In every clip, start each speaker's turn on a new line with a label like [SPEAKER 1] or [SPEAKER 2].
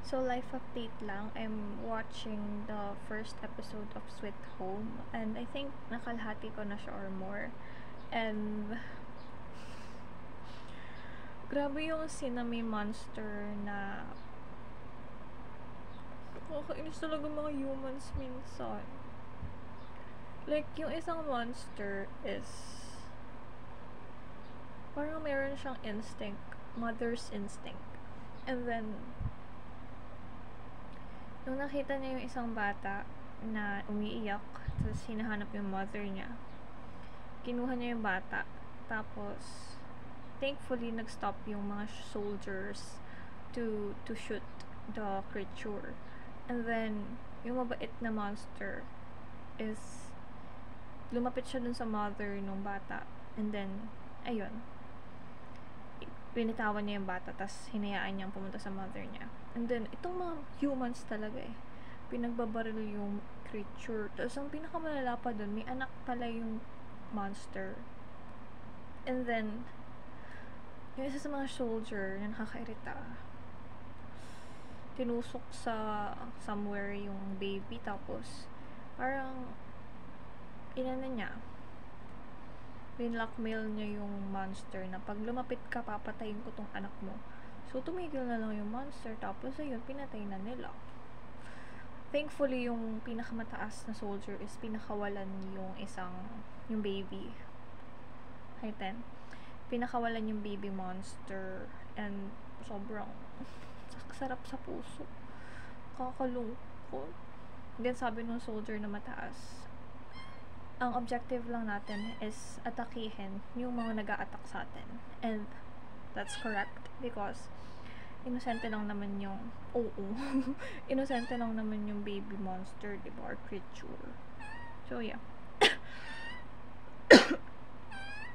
[SPEAKER 1] So, life update lang. I'm watching the first episode of Sweet Home. And I think nakalahati ko na siya or more. And grabe yung Sinami monster na kakainis talaga mga humans minsan. Like, yung isang monster is parang meron siyang instinct. Mother's instinct. And then, nung nakita niya yung isang bata na umiiyak, tapos hinahanap yung mother niya, kinuha niya yung bata. Tapos, thankfully, nag-stop yung mga soldiers to shoot the creature. And then, yung mabait na monster is lumapit siya dun sa mother nung bata. And then, ayun, binitawan niya yung bata, tas hinayaan niyang pumunta sa mother niya. And then, itong mga humans talaga pinagbabaril yung creature. Tapos, ang pinakamalala pa dun, may anak pala yung monster. And then, yung isa sa mga soldier na nakakairita, tinusok sa somewhere yung baby, tapos, parang, inano niya, binlockmail niya yung monster na pag lumapit ka, papatayin ko tong anak mo. So, tumigil na lang yung monster. Tapos, ayun, pinatay na nila. Thankfully, yung pinakamataas na soldier is pinakawalan yung baby. Ten. Pinakawalan yung baby monster. And, sobrang sarap sa puso. Kakalungkot. Then, sabi nung soldier na mataas, ang objective lang natin is atakihin yung mga nag-a-attack sa atin. And that's correct because inosente lang naman yung inosente lang naman yung baby monster, diba, or creature. So yeah.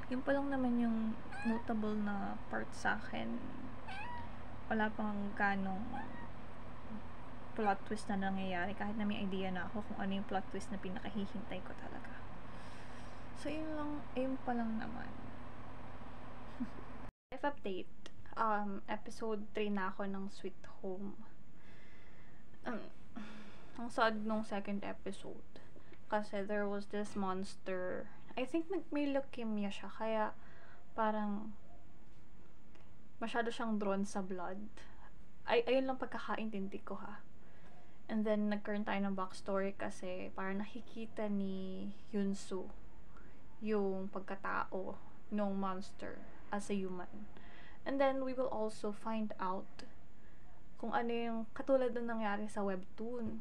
[SPEAKER 1] Yun pa lang naman yung notable na part sa akin. Wala pang ganong plot twist na nangyayari, kahit na may idea na ako kung ano yung plot twist na pinakahihintay ko talaga. So, yun pa lang naman. Life update. Episode 3 na ako ng Sweet Home. Ang sad nung second episode. Kasi there was this monster. I think may leukemia siya. Kaya, parang, masyado siyang drawn sa blood. Ayun lang pagkakaintindi ko, ha. And then, nagkaroon tayo ng backstory kasi parang nakikita ni Yunsu yung pagkatao ng monster as a human. And then, we will also find out kung ano yung katulad ng nangyari sa webtoon.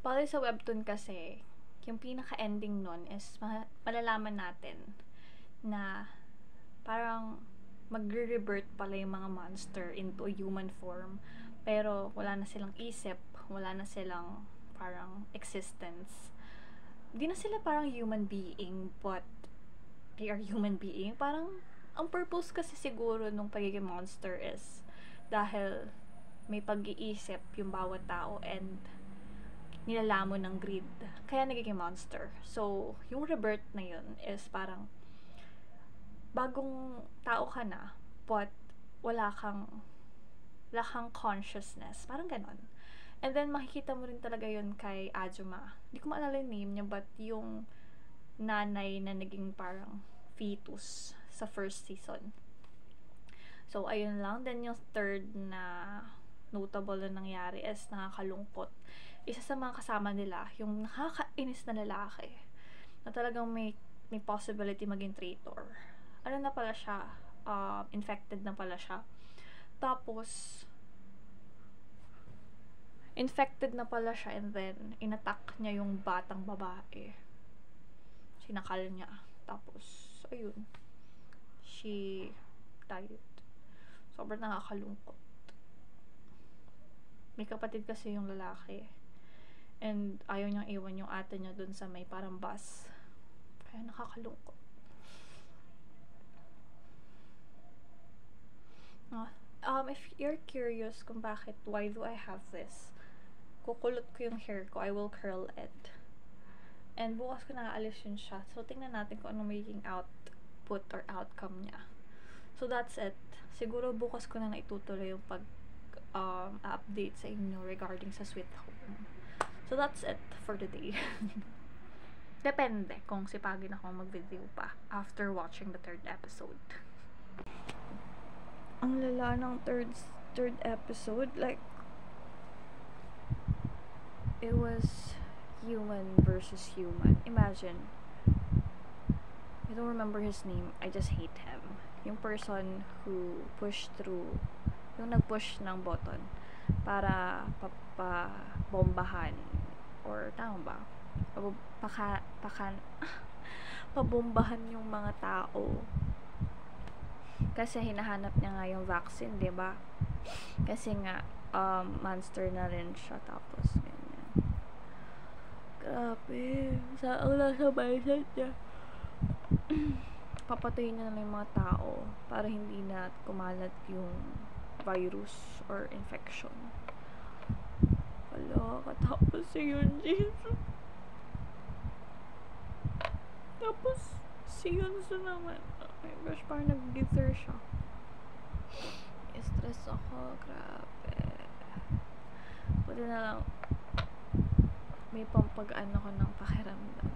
[SPEAKER 1] Bale sa webtoon kasi, yung pinaka-ending nun is malalaman natin na parang magre-revert pala yung mga monster into a human form. Pero wala na silang isip, wala na silang parang existence. Di na sila parang human being, but they are human being. Parang, ang purpose kasi siguro nung pagiging monster is dahil may pag-iisip yung bawat tao and nilalamon ng greed. Kaya nagiging monster. So, yung rebirth na yun is parang bagong tao ka na, but wala kang consciousness. Parang ganon. And then, makikita mo rin talaga yun kay Ajuma. Hindi ko maalala yung name niya, but yung nanay na naging parang fetus sa first season. So, ayun lang. Then, yung third na notable na nangyari is nakakalungkot. Isa sa mga kasama nila, yung nakakainis na lalaki, na talagang may possibility maging traitor. Ano na pala siya? Infected na pala siya. Tapos, infected na pala siya and then inattack niya yung batang babae. Sinakal niya. Tapos, ayun. She died. Sobrang nakakalungkot. May kapatid kasi yung lalaki. And ayaw niyang iwan yung ate niya dun sa may parang bus. Kaya nakakalungkot. If you're curious kung bakit, why do I have this, kukulot ko yung hair ko, I will curl it. And bukas ko naaalis yun siya. So, tingnan natin kung anong magiging output or outcome niya. So, that's it. Siguro bukas ko na itutuloy yung update sa inyo regarding sa Sweet Home. So, that's it for today. Depende kung sipagin ako mag-video pa after watching the 3rd episode. Ang lala ng third episode, like, it was human versus human. Imagine, I don't remember his name, I just hate him. Yung person who pushed through, yung nag-push ng button para bombahan, or tama ba? Pabombahan yung mga tao. Kasi hinahanap niya nga yung vaccine, 'di ba? Kasi nga monster na rin siya, tapos ganyan. Grabe. Ang nasa mindset niya. Papatayin niya na lang yung mga tao para hindi na kumalat yung virus or infection. Wala, katapos yun, Jesus. Tapos, si Yunso naman, oh my gosh, parang nag-gither siya. Stress ako, grabe. Buti na lang, may pampag-ano ko ng pakiramdam.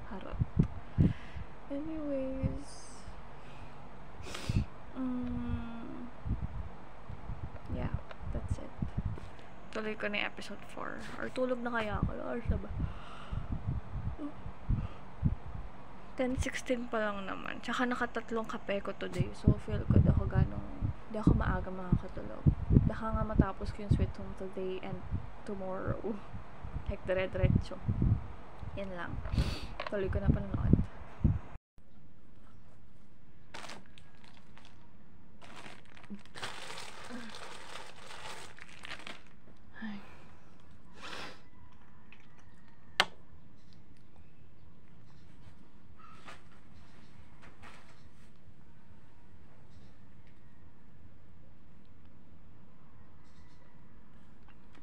[SPEAKER 1] Harot. Anyways, yeah, that's it. Tuloy ko na yung episode 4. Or tulog na kaya ako. Or siya ba? 10:16 pa lang naman. Tsaka nakatatlong kape ko today. So, feel ko di ako maaga makakatulog. Baka nga matapos ko yung Sweet Home today and tomorrow. Like, dire-diretso. Yan lang. Tuloy ko na panonood.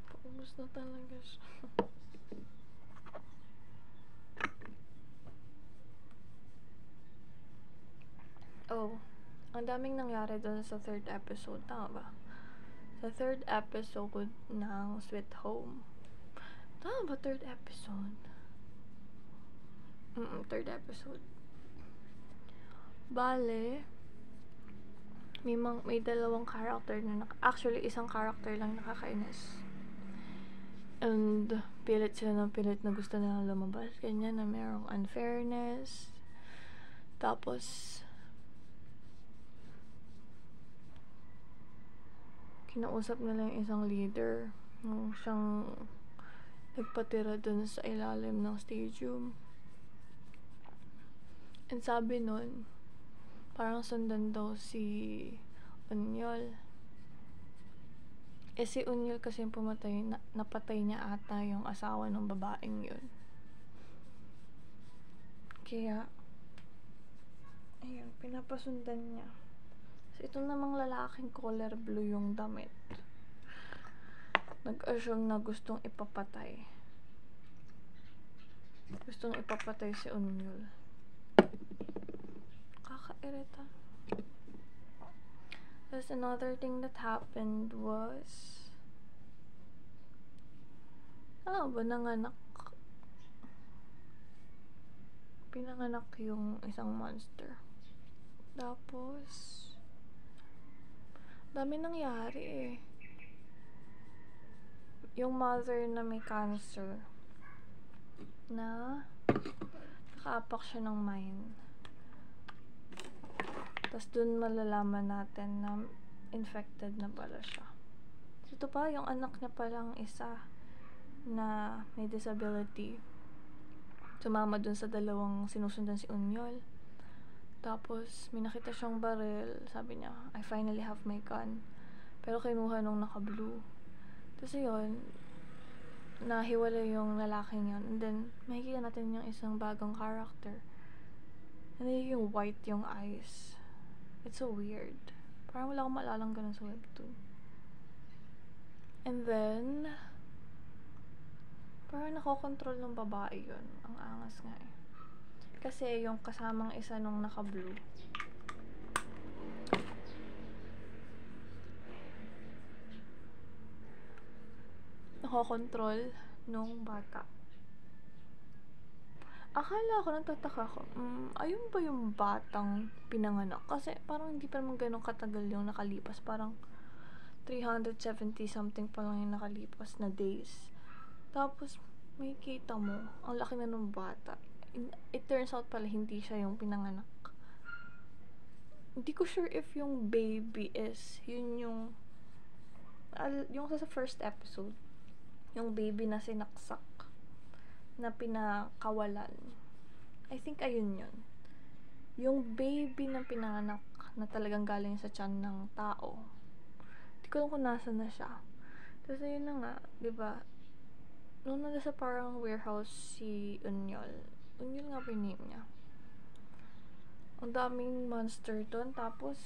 [SPEAKER 1] Paubos na talaga siya. Oh, ang daming nangyari doon sa 3rd episode. Tama ba? Sa 3rd episode ng Sweet Home. Tama ba 3rd episode? 3rd episode. Bale, may dalawang character na actually, isang character lang nakakainis. And pilit sila ng pilit na gusto nilang lumabas. Ganyan na merong unfairness. Tapos, kinausap nila yung isang leader. Nung siyang nagpatira dun sa ilalim ng stadium. And sabi nun, parang sundan daw si Unyol. Si Unyol kasi yung pumatay, napatay niya ata yung asawa ng babaeng yun. Kaya, ayun, pinapasundan niya. So, ito namang lalaking color blue yung damit. Nag-assume na gustong ipapatay. Gustong ipapatay si Unyol. Kakairita. There's another thing that happened was, pinanganak yung isang monster. Tapos, dami nangyari eh. Yung mother na may cancer, na nakaapak siya ng mine. Tapos dun malalaman natin na infected na pala siya. Ito pa, yung anak niya palang isa na may disability, sumama dun sa dalawang sinusundan si Unyol. Tapos may nakita siyang baril. Sabi niya, I finally have my gun. Pero kinuha nung naka-blue. Tapos yun, nahiwala yung lalaking yun. And then makikita natin yung isang bagong character. And then yung white yung eyes. It's so weird. Parang wala akong maalalang ganun sa webtoon. And then, parang nakokontrol ng babae yun. Ang angas nga eh. Kasi yung kasamang isa nung naka-blue, nakokontrol nung bata. Akala ko, nagtataka ko, ayun ba yung batang pinanganak? Kasi parang hindi pa naman ganun katagal yung nakalipas. Parang 370 something pa lang yung nakalipas na days. Tapos, may kita mo, ang laki na nung bata. It turns out pala hindi siya yung pinanganak. Hindi ko sure if yung baby is, yun yung sa first episode, yung baby na sinaksak, na pinakawalan. I think ayun yun. Yung baby na pinanganak na talagang galing sa tiyan ng tao. Hindi ko alam kung nasa na siya. Tapos ayun na nga, diba? Nung nasa parang warehouse si Unyol. Unyol nga ba yung name niya? Ang daming monster doon. Tapos,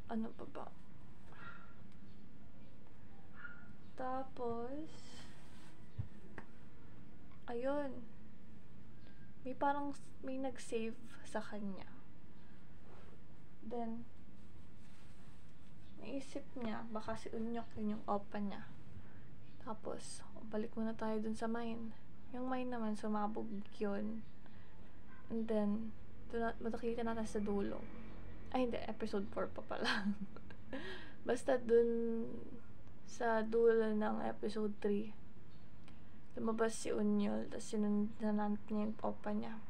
[SPEAKER 1] ano pa ba? Tapos, ayun. May nag-save sa kanya. Then, naisip niya, baka si Unyok yun yung opa niya. Tapos, balik muna tayo dun sa mine. Yung mine naman, sumabog yun. And then, makikita natin sa dulo. Ay, hindi. Episode 4 pa pala. Basta dun sa dulo ng episode 3, lumabas si Unyol, tapos sinunod niya yung opa niya.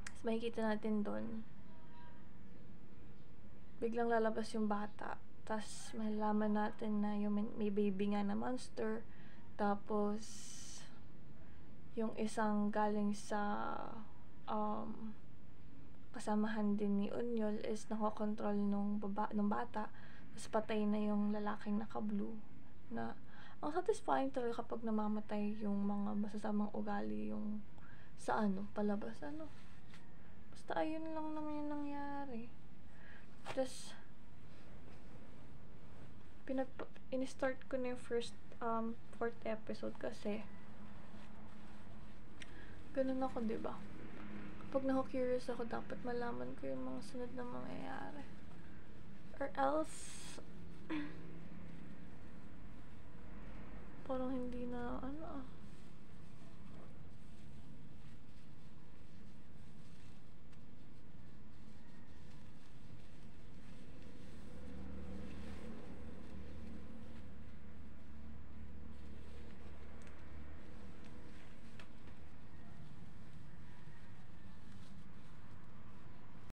[SPEAKER 1] Tapos makikita natin dun, biglang lalabas yung bata. Tapos malalaman natin na yung may baby nga na monster. Tapos, yung isang galing sa kasamahan din ni Unyol is nakokontrol nung bata. Tapos patay na yung lalaking naka-blue. Na ang satisfying talaga kapag namamatay yung mga masasamang ugali yung sa palabas. Basta ayun lang naman yung nangyari. Tapos in-start ko na yung fourth episode kasi ganun ako, diba? Kapag na-curious ako, dapat malaman ko yung mga sunod na mangyayari. Or else, parang hindi na,